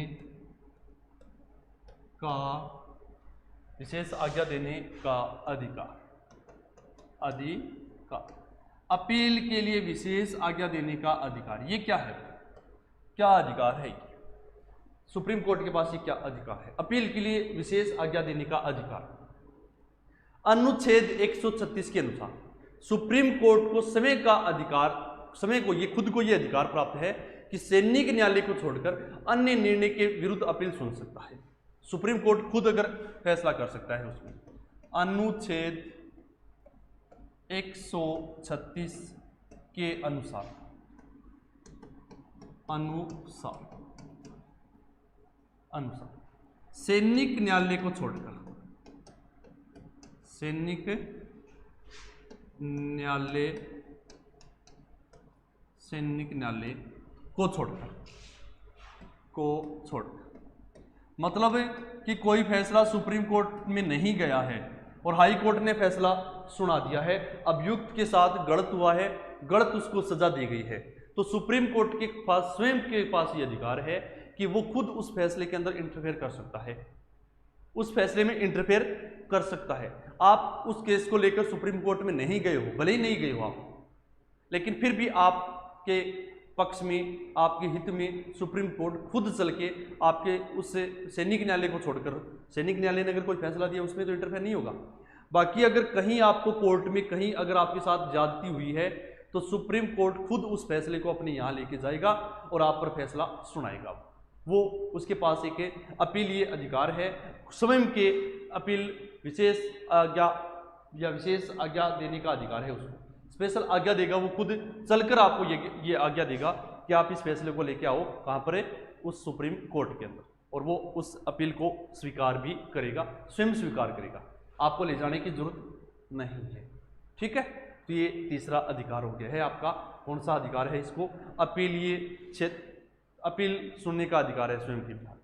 Speaker 1: का अधिकार। अपील के लिए विशेष आज्ञा देने का अधिकार, ये क्या है, क्या अधिकार है? सुप्रीम कोर्ट के पास ये क्या अधिकार है? अपील के लिए विशेष आज्ञा देने का अधिकार। अनुच्छेद 136 के अनुसार सुप्रीम कोर्ट को समय को ये खुद को ये अधिकार प्राप्त है कि सैनिक न्यायालय को छोड़कर अन्य निर्णय के विरुद्ध अपील सुन सकता है। सुप्रीम कोर्ट खुद अगर फैसला कर सकता है उसमें। अनुच्छेद 136 के अनुसार सैनिक न्यायालय को छोड़कर मतलब है कि कोई फैसला सुप्रीम कोर्ट में नहीं गया है और हाई कोर्ट ने फैसला सुना दिया है, अभियुक्त के साथ गलत हुआ है, गलत उसको सजा दी गई है, तो सुप्रीम कोर्ट के पास स्वयं के पास ये अधिकार है कि वो खुद उस फैसले के अंदर इंटरफेयर कर सकता है, उस फैसले में इंटरफेयर कर सकता है। आप उस केस को लेकर सुप्रीम कोर्ट में नहीं गए हो, भले ही नहीं गए हो आप, लेकिन फिर भी आपके पक्ष में, आपके हित में सुप्रीम कोर्ट खुद चल के आपके उससे सैनिक न्यायालय को छोड़कर, सैनिक न्यायालय ने अगर कोई फैसला दिया उसमें तो इंटरफेयर नहीं होगा। बाकी अगर कहीं आपको कोर्ट में कहीं अगर आपके साथ ज्यादती हुई है तो सुप्रीम कोर्ट खुद उस फैसले को अपने यहाँ लेके जाएगा और आप पर फैसला सुनाएगा। वो उसके पास एक अपीलीय अधिकार है, स्वयं के अपील विशेष आज्ञा या विशेष आज्ञा देने का अधिकार है, उसको स्पेशल आज्ञा देगा, वो खुद चलकर आपको ये आज्ञा देगा कि आप इस फैसले को लेके आओ, कहाँ पर है, उस सुप्रीम कोर्ट के अंदर, और वो उस अपील को स्वीकार भी करेगा, स्वयं स्वीकार करेगा, आपको ले जाने की जरूरत नहीं है। ठीक है, तो ये तीसरा अधिकार हो गया है आपका। कौन सा अधिकार है? इसको अपीलीय क्षेत्र, अपील सुनने का अधिकार है स्वयं के ध्यान।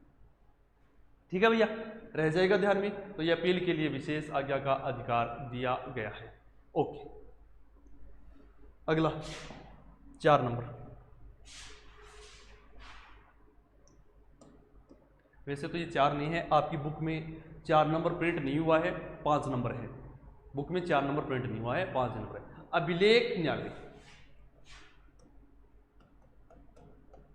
Speaker 1: ठीक है भैया, रह जाएगा ध्यान में। तो ये अपील के लिए विशेष आज्ञा का अधिकार दिया गया है। ओके, अगला 4 नंबर। वैसे तो ये 4 नहीं है, आपकी बुक में 4 नंबर प्रिंट नहीं हुआ है, 5 नंबर है। बुक में 4 नंबर प्रिंट नहीं हुआ है, 5 नंबर है। अभिलेख न्यायालय,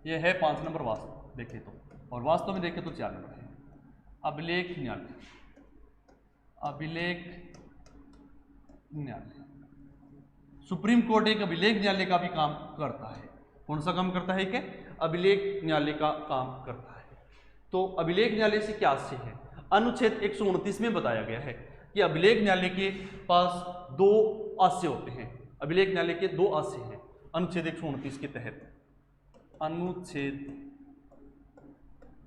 Speaker 1: ये है 5 नंबर वास्तव देखे तो, और वास्तव में देखे तो 4 नंबर है। अभिलेख न्यायालय, अभिलेख न्यायालय, सुप्रीम कोर्ट एक अभिलेख न्यायालय का भी काम करता है। कौन सा काम करता है? क्या? अभिलेख न्यायालय का काम करता है। तो अभिलेख न्यायालय से क्या आशय है? अनुच्छेद 129 में बताया गया है कि अभिलेख न्यायालय के पास 2 आशय होते हैं। अभिलेख न्यायालय के 2 आशय हैं अनुच्छेद 129 के तहत। अनुच्छेद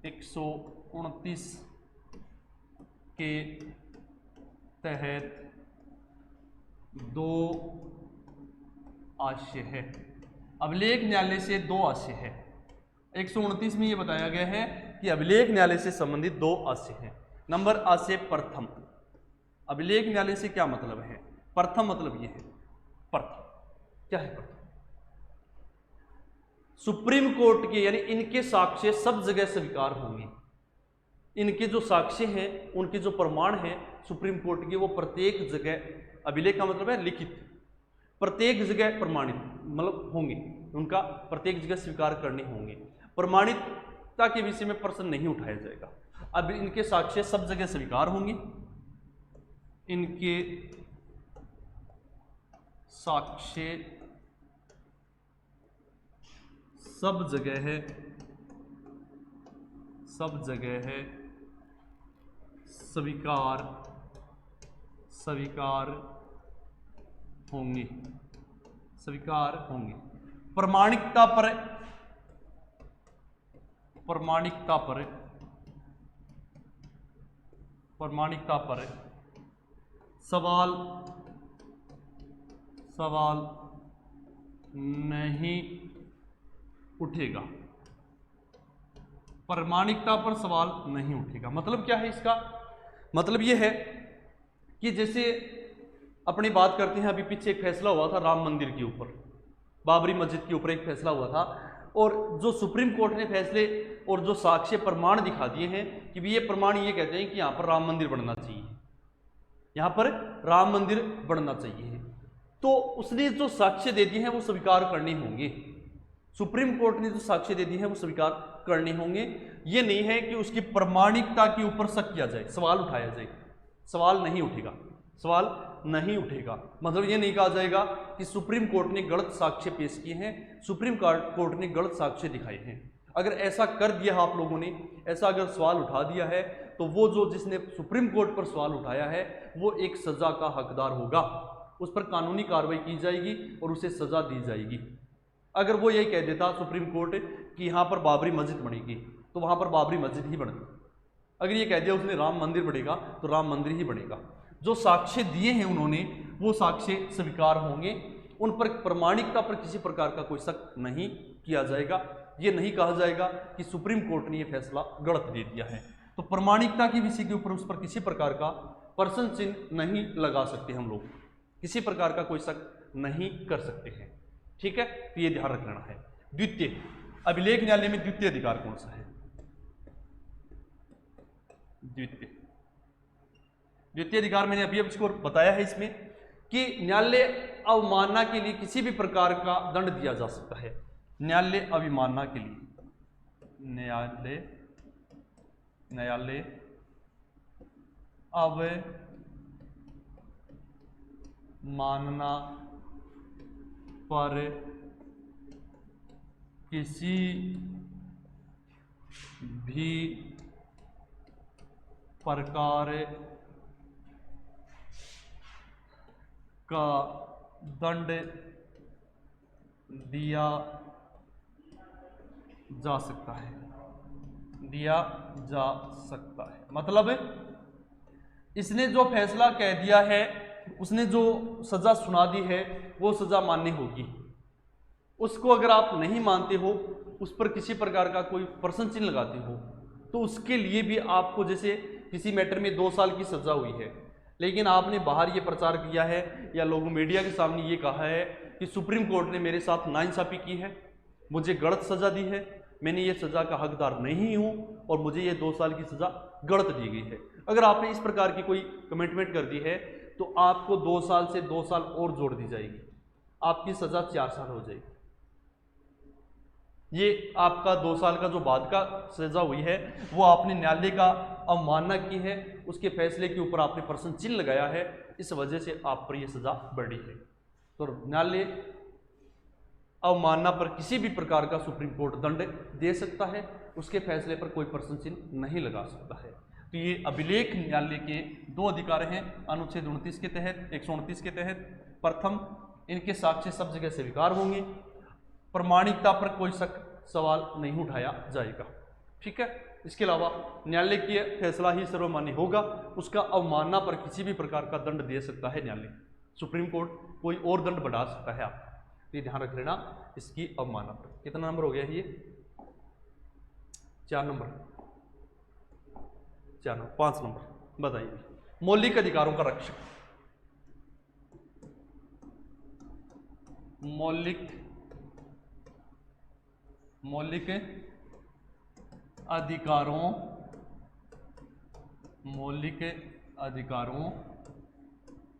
Speaker 1: 129 के तहत 2 आशय है। अभिलेख न्यायालय से 2 आशय है। 129 में यह बताया गया है कि अभिलेख न्यायालय से संबंधित 2 आशय हैं। नंबर आशय प्रथम, अभिलेख न्यायालय से क्या मतलब है? प्रथम मतलब यह है, प्रथम क्या है? प्रथम सुप्रीम कोर्ट के, यानी इनके साक्ष्य सब जगह स्वीकार होंगे। इनके जो साक्ष्य हैं, उनके जो प्रमाण हैं सुप्रीम कोर्ट के, वो प्रत्येक जगह, अभिलेख का मतलब है लिखित, प्रत्येक जगह प्रमाणित मतलब होंगे, उनका प्रत्येक जगह स्वीकार करने होंगे। प्रमाणिकता के विषय में प्रश्न नहीं उठाया जाएगा। अब इनके साक्ष्य सब जगह स्वीकार होंगे, इनके साक्ष्य सब जगह है, सब जगह है स्वीकार होंगे, स्वीकार होंगे। प्रमाणिकता पर सवाल नहीं उठेगा। प्रमाणिकता पर सवाल नहीं उठेगा मतलब क्या है? इसका मतलब यह है कि जैसे अपनी बात करते हैं, अभी पीछे एक फैसला हुआ था राम मंदिर के ऊपर, बाबरी मस्जिद के ऊपर एक फैसला हुआ था, और जो सुप्रीम कोर्ट ने फैसले और जो साक्ष्य प्रमाण दिखा दिए हैं कि भी ये प्रमाण ये कहते हैं कि यहाँ पर राम मंदिर बनना चाहिए, यहाँ पर राम मंदिर बनना चाहिए, तो उसने जो साक्ष्य दे दिए हैं वो स्वीकार करने होंगे। सुप्रीम कोर्ट ने जो साक्ष्य दे दिए हैं वो स्वीकार करने होंगे। ये नहीं है कि उसकी प्रामाणिकता के ऊपर शक किया जाए, सवाल उठाया जाए, सवाल नहीं उठेगा, सवाल नहीं उठेगा। मतलब ये नहीं कहा जाएगा कि सुप्रीम कोर्ट ने गलत साक्ष्य पेश किए हैं, सुप्रीम कोर्ट ने गलत साक्ष्य दिखाए हैं। अगर ऐसा कर दिया आप लोगों ने, ऐसा अगर सवाल उठा दिया है, तो वो जो जिसने सुप्रीम कोर्ट पर सवाल उठाया है वो एक सजा का हकदार होगा, उस पर कानूनी कार्रवाई की जाएगी और उसे सजा दी जाएगी। अगर वो यही कह देता सुप्रीम कोर्ट कि यहाँ पर बाबरी मस्जिद बनेगी, तो वहाँ पर बाबरी मस्जिद ही बनेगी। अगर ये कह दिया उसने राम मंदिर बनेगा, तो राम मंदिर ही बनेगा। जो साक्ष्य दिए हैं उन्होंने, वो साक्ष्य स्वीकार होंगे, उन पर प्रामाणिकता पर किसी प्रकार का कोई शक नहीं किया जाएगा। ये नहीं कहा जाएगा कि सुप्रीम कोर्ट ने ये फैसला गलत दे दिया है। तो प्रामाणिकता के विषय के ऊपर उस पर किसी प्रकार का प्रश्न चिन्ह नहीं लगा सकते हम लोग, किसी प्रकार का कोई शक नहीं कर सकते हैं। ठीक है, तो ये ध्यान रखना है। द्वितीय, अभिलेख न्यायालय में द्वितीय अधिकार कौन सा है? द्वितीय अधिकार मैंने अभी इसको बताया है इसमें कि न्यायालय अवमानना के लिए किसी भी प्रकार का दंड दिया जा सकता है। न्यायालय अवमानना के लिए, न्यायालय अवमानना पर किसी भी प्रकार का दंड दिया जा सकता है, दिया जा सकता है। मतलब इसने जो फैसला कह दिया है, उसने जो सजा सुना दी है, वो सजा मान्य होगी। उसको अगर आप नहीं मानते हो, उस पर किसी प्रकार का कोई प्रश्न चिन्ह लगाते हो, तो उसके लिए भी आपको, जैसे किसी मैटर में 2 साल की सजा हुई है, लेकिन आपने बाहर ये प्रचार किया है या लोगों मीडिया के सामने ये कहा है कि सुप्रीम कोर्ट ने मेरे साथ नाइंसाफी की है, मुझे गलत सजा दी है, मैंने ये सजा का हकदार नहीं हूँ और मुझे ये 2 साल की सजा गलत दी गई है। अगर आपने इस प्रकार की कोई कमिटमेंट कर दी है, तो आपको 2 साल से 2 साल और जोड़ दी जाएगी, आपकी सजा 4 साल हो जाएगी। ये आपका 2 साल का जो बाद का सजा हुई है, वो आपने न्यायालय का अवमानना की है, उसके फैसले के ऊपर आपने प्रश्न चिन्ह लगाया है, इस वजह से आप पर यह सजा बढ़ी है। तो न्यायालय अवमानना पर किसी भी प्रकार का सुप्रीम कोर्ट दंड दे सकता है, उसके फैसले पर कोई प्रश्न चिन्ह नहीं लगा सकता है। तो ये अभिलेख न्यायालय के 2 अधिकार हैं अनुच्छेद 29 के तहत, 129 के तहत। प्रथम, इनके साक्ष्य सब जगह स्वीकार होंगे, प्रामाणिकता पर कोई शक सवाल नहीं उठाया जाएगा। ठीक है, इसके अलावा न्यायालय की फैसला ही सर्वमान्य होगा, उसका अवमानना पर किसी भी प्रकार का दंड दे सकता है न्यायालय। सुप्रीम कोर्ट कोई और दंड बढ़ा सकता है आप, ये ध्यान रख लेना इसकी अवमानना पर। कितना नंबर हो गया ये? 4 नंबर, 4 नंबर, 5 नंबर। बताइए, मौलिक अधिकारों का रक्षक। मौलिक अधिकारों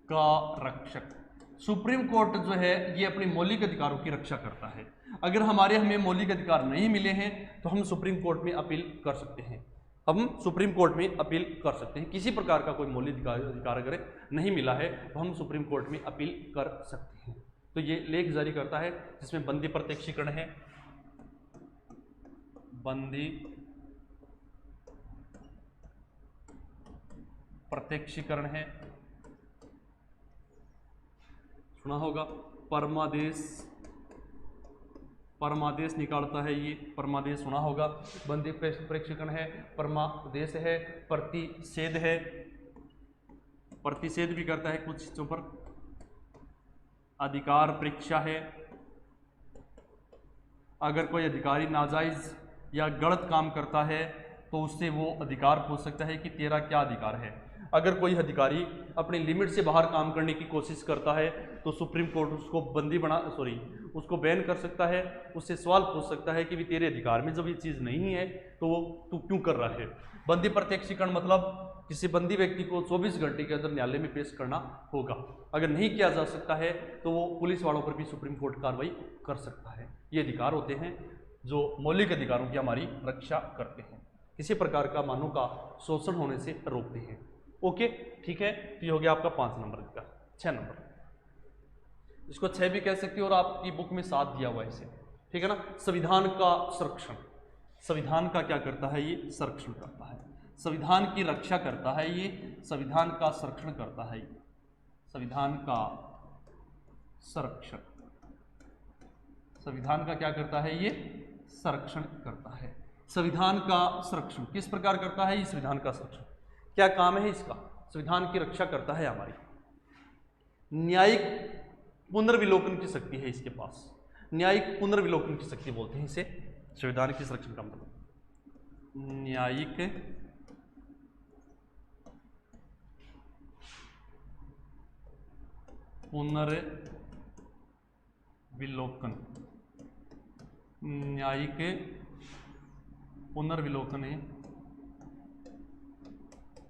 Speaker 1: का रक्षक। सुप्रीम कोर्ट जो है ये अपने मौलिक अधिकारों की रक्षा करता है। अगर हमें मौलिक अधिकार नहीं मिले हैं, तो हम सुप्रीम कोर्ट में अपील कर सकते हैं, हम सुप्रीम कोर्ट में अपील कर सकते हैं। किसी प्रकार का कोई मौलिक अधिकार अगर नहीं मिला है, तो हम सुप्रीम कोर्ट में अपील कर सकते हैं। तो ये लेख जारी करता है जिसमें बंदी प्रत्यक्षीकरण है, बंदी प्रत्यक्षीकरण है, सुना होगा। परमादेश निकालता है, ये परमादेश सुना होगा। बंदी प्रत्यक्षीकरण है, परमादेश है, प्रतिषेध है, प्रतिषेध भी करता है कुछ चीजों पर, अधिकार परीक्षा है। अगर कोई अधिकारी नाजायज या गलत काम करता है, तो उससे वो अधिकार पूछ सकता है कि तेरा क्या अधिकार है। अगर कोई अधिकारी अपनी लिमिट से बाहर काम करने की कोशिश करता है तो सुप्रीम कोर्ट उसको उसको बैन कर सकता है, उससे सवाल पूछ सकता है कि भी तेरे अधिकार में जब ये चीज़ नहीं है तो वो तू क्यों कर रहा है। बंदी प्रत्यक्षीकरण मतलब किसी बंदी व्यक्ति को 24 घंटे के अंदर न्यायालय में पेश करना होगा। अगर नहीं किया जा सकता है तो वो पुलिस वालों पर भी सुप्रीम कोर्ट कार्रवाई कर सकता है। ये अधिकार होते हैं जो मौलिक अधिकारों की हमारी रक्षा करते हैं, किसी प्रकार का मानव का शोषण होने से रोकते हैं। ओके, ठीक है, तो ये हो गया आपका 5 नंबर का। 6 नंबर, इसको 6 भी कह सकते हो और आपकी बुक में 7 दिया हुआ है इसे, ठीक है ना। संविधान का संरक्षण, संविधान का क्या करता है ये, संरक्षण करता है, संविधान की रक्षा करता है ये, संविधान का संरक्षण करता है ये, संविधान का संरक्षण, संविधान का क्या करता है ये, संरक्षण करता है। संविधान का संरक्षण किस प्रकार करता है ये, संविधान का संरक्षण क्या काम है इसका, संविधान की रक्षा करता है हमारी। न्यायिक पुनर्विलोकन की शक्ति है इसके पास, न्यायिक पुनर्विलोकन की शक्ति बोलते हैं इसे, संविधान की संरक्षण का मतलब न्यायिक पुनर्विलोकन, न्यायिक पुनर्विलोकन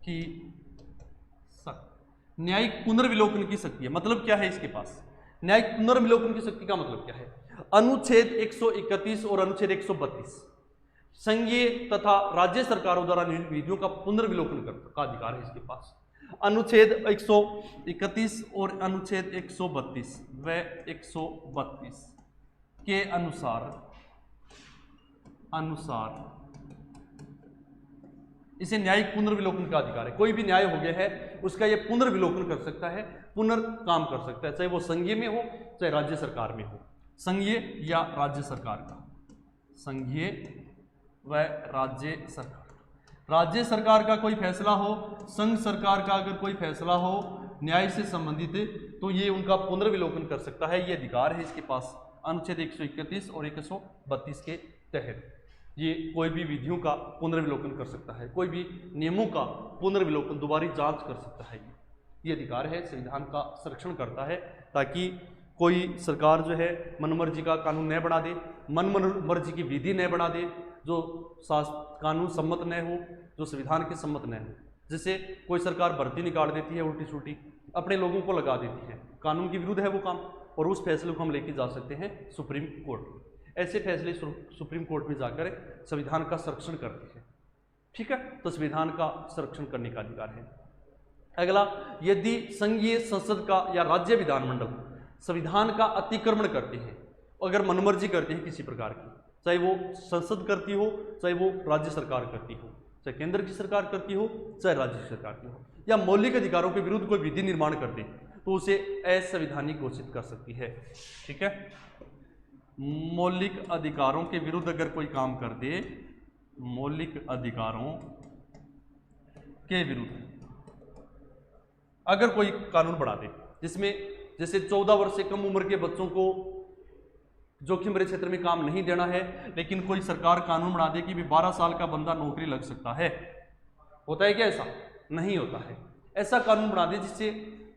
Speaker 1: की शक्ति, न्यायिक पुनर्विलोकन की शक्ति है। मतलब क्या है इसके पास, न्यायिक पुनर्विलोकन की शक्ति का मतलब क्या है, अनुच्छेद 131 और अनुच्छेद 132 संघीय तथा राज्य सरकारों द्वारा निर्मित विधियों का पुनर्विलोकन का अधिकार है इसके पास। अनुच्छेद 131 और अनुच्छेद 132 व 132 के अनुसार इसे न्यायिक पुनर्विलोकन का अधिकार है। कोई भी न्याय हो गया है उसका ये पुनर्विलोकन कर सकता है, पुनर्काम कर सकता है, चाहे वो संघीय में हो चाहे राज्य सरकार में हो, संघीय या राज्य सरकार का, संघीय व राज्य सरकार, राज्य सरकार का कोई फैसला हो, संघ सरकार का अगर कोई फैसला हो न्याय से संबंधित तो ये उनका पुनर्विलोकन कर सकता है, ये अधिकार है इसके पास अनुच्छेद 131 और 132 के तहत। ये कोई भी विधियों का पुनर्विलोकन कर सकता है, कोई भी नियमों का पुनर्विलोकन दोबारा जांच कर सकता है। ये अधिकार है, संविधान का संरक्षण करता है ताकि कोई सरकार जो है मनमर्जी का कानून न बना दे, मनमर्जी की विधि न बना दे जो कानून सम्मत न हो, जो संविधान के सम्मत न हो। जैसे कोई सरकार भर्ती निकाल देती है उल्टी सुल्टी, अपने लोगों को लगा देती है, कानून के विरुद्ध है वो काम, और उस फैसले को हम लेके जा सकते हैं सुप्रीम कोर्ट में। ऐसे फैसले सुप्रीम कोर्ट में जाकर संविधान का संरक्षण करते हैं, ठीक है। तो संविधान का संरक्षण करने का अधिकार है। अगला, यदि संघीय संसद का या राज्य विधानमंडल संविधान का अतिक्रमण करते हैं, अगर मनमर्जी करते हैं किसी प्रकार की, चाहे वो संसद करती हो चाहे वो राज्य सरकार करती हो, चाहे केंद्र की सरकार करती हो चाहे राज्य सरकार की हो, या मौलिक अधिकारों के विरुद्ध कोई विधि निर्माण कर दे तो उसे असंवैधानिक घोषित कर सकती है, ठीक है। मौलिक अधिकारों के विरुद्ध अगर कोई काम कर दे, मौलिक अधिकारों के विरुद्ध अगर कोई कानून बना दे जिसमें जैसे 14 वर्ष से कम उम्र के बच्चों को जोखिम भरे क्षेत्र में काम नहीं देना है, लेकिन कोई सरकार कानून बना दे कि भी 12 साल का बंदा नौकरी लग सकता है, होता है क्या? ऐसा नहीं होता है। ऐसा कानून बना दे जिससे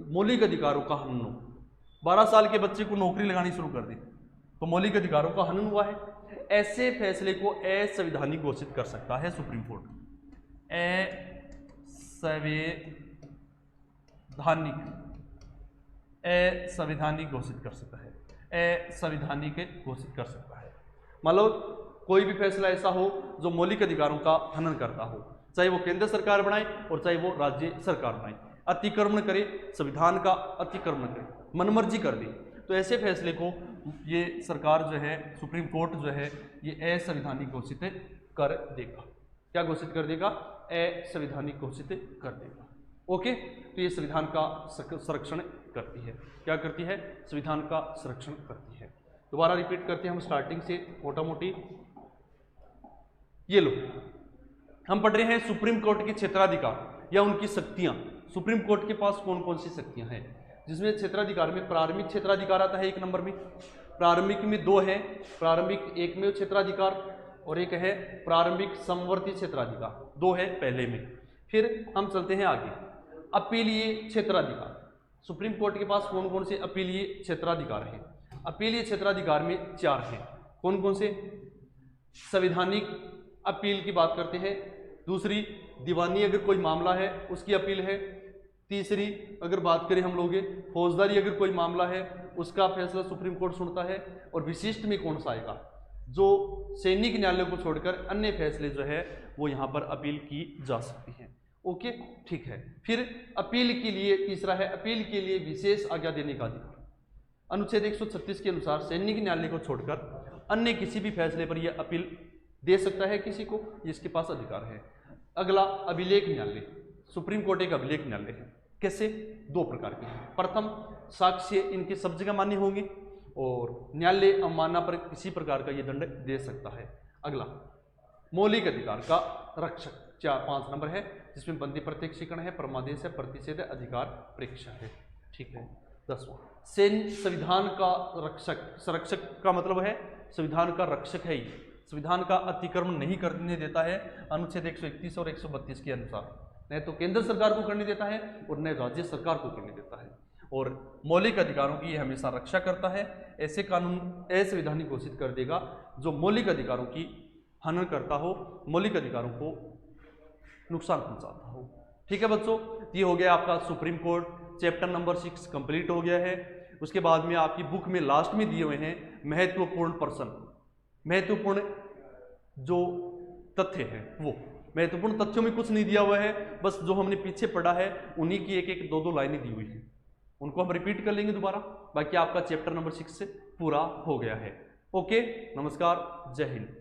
Speaker 1: मौलिक अधिकारों का हनन हो। 12 साल के बच्चे को नौकरी लगानी शुरू कर दे तो मौलिक अधिकारों का हनन हुआ है। ऐसे फैसले को असंवैधानिक घोषित कर सकता है सुप्रीम कोर्ट, असंवैधानिक घोषित कर सकता है, असंवैधानिक घोषित कर सकता है। मतलब कोई भी फैसला ऐसा हो जो मौलिक अधिकारों का हनन करता हो, चाहे वो केंद्र सरकार बनाए और चाहे वो राज्य सरकार बनाए, अतिक्रमण करे, संविधान का अतिक्रमण करे, मनमर्जी कर दे, तो ऐसे फैसले को ये सरकार जो है, सुप्रीम कोर्ट जो है, ये असंवैधानिक घोषित कर देगा। क्या घोषित कर देगा? असंवैधानिक घोषित कर देगा। ओके, तो ये संविधान का संरक्षण करती है। क्या करती है? संविधान का संरक्षण करती है। दोबारा रिपीट करते हैं हम स्टार्टिंग से मोटा मोटी। ये लो, हम पढ़ रहे हैं सुप्रीम कोर्ट के क्षेत्राधिकार या उनकी शक्तियां। सुप्रीम कोर्ट के पास कौन कौन सी शक्तियां हैं? जिसमें क्षेत्राधिकार में प्रारंभिक क्षेत्राधिकार आता है 1 नंबर में, प्रारंभिक में 2 है, प्रारंभिक एकमेव क्षेत्राधिकार और एक है प्रारंभिक समवर्ती क्षेत्राधिकार, 2 है पहले में। फिर हम चलते हैं आगे। अपीलीय क्षेत्राधिकार। सुप्रीम कोर्ट के पास कौन कौन से अपीलीय क्षेत्राधिकार हैं? अपीलीय क्षेत्राधिकार में 4 हैं। कौन कौन से? संवैधानिक अपील की बात करते हैं। दूसरी, दीवानी अगर कोई मामला है उसकी अपील है। तीसरी, अगर बात करें हम लोग फौजदारी अगर कोई मामला है उसका फैसला सुप्रीम कोर्ट सुनता है। और विशिष्ट में कौन सा आएगा? जो सैनिक न्यायालय को छोड़कर अन्य फैसले जो है वो यहाँ पर अपील की जा सकती हैं। ओके, ठीक है। फिर अपील के लिए तीसरा है अपील के लिए विशेष आज्ञा देने का अधिकार। अनुच्छेद 136 के अनुसार सैनिक न्यायालय को छोड़कर अन्य किसी भी फैसले पर यह अपील दे सकता है किसी को, इसके पास अधिकार है। अगला, अभिलेख न्यायालय। सुप्रीम कोर्ट एक अभिलेख न्यायालय है। कैसे? 2 प्रकार के हैं। प्रथम, साक्ष्य इनके सब जगह मान्य होंगे और न्यायालय अवमानना पर किसी प्रकार का ये दंड दे सकता है। अगला, मौलिक अधिकार का रक्षक 5 नंबर है, जिसमें बंदी प्रत्यक्षीकरण है, परमादेश है, प्रतिषेध है, अधिकार परीक्षा है। ठीक है। 10वां, संविधान का रक्षक। संरक्षक का मतलब है संविधान का रक्षक है ये, संविधान का अतिक्रमण नहीं करने देता है अनुच्छेद 131 और 132 के अनुसार। न तो केंद्र सरकार को करने देता है और न राज्य सरकार को करने देता है। और मौलिक अधिकारों की यह हमेशा रक्षा करता है। ऐसे कानून असंवैधानिक घोषित कर देगा जो मौलिक अधिकारों की हनन करता हो, मौलिक अधिकारों को नुकसान पहुंचाता हो। ठीक है बच्चों, ये हो गया आपका supreme court. Chapter number 6 complete हो गया है। उसके बाद में आपकी बुक में लास्ट में दिए हुए हैं महत्वपूर्ण पर्सन, महत्वपूर्ण जो तथ्य हैं वो। महत्वपूर्ण तथ्यों में कुछ नहीं दिया हुआ है, बस जो हमने पीछे पढ़ा है उन्हीं की एक एक 2 लाइनें दी हुई हैं, उनको हम रिपीट कर लेंगे दोबारा। बाकी आपका चैप्टर नंबर 6 से पूरा हो गया है। ओके, नमस्कार, जय हिंद।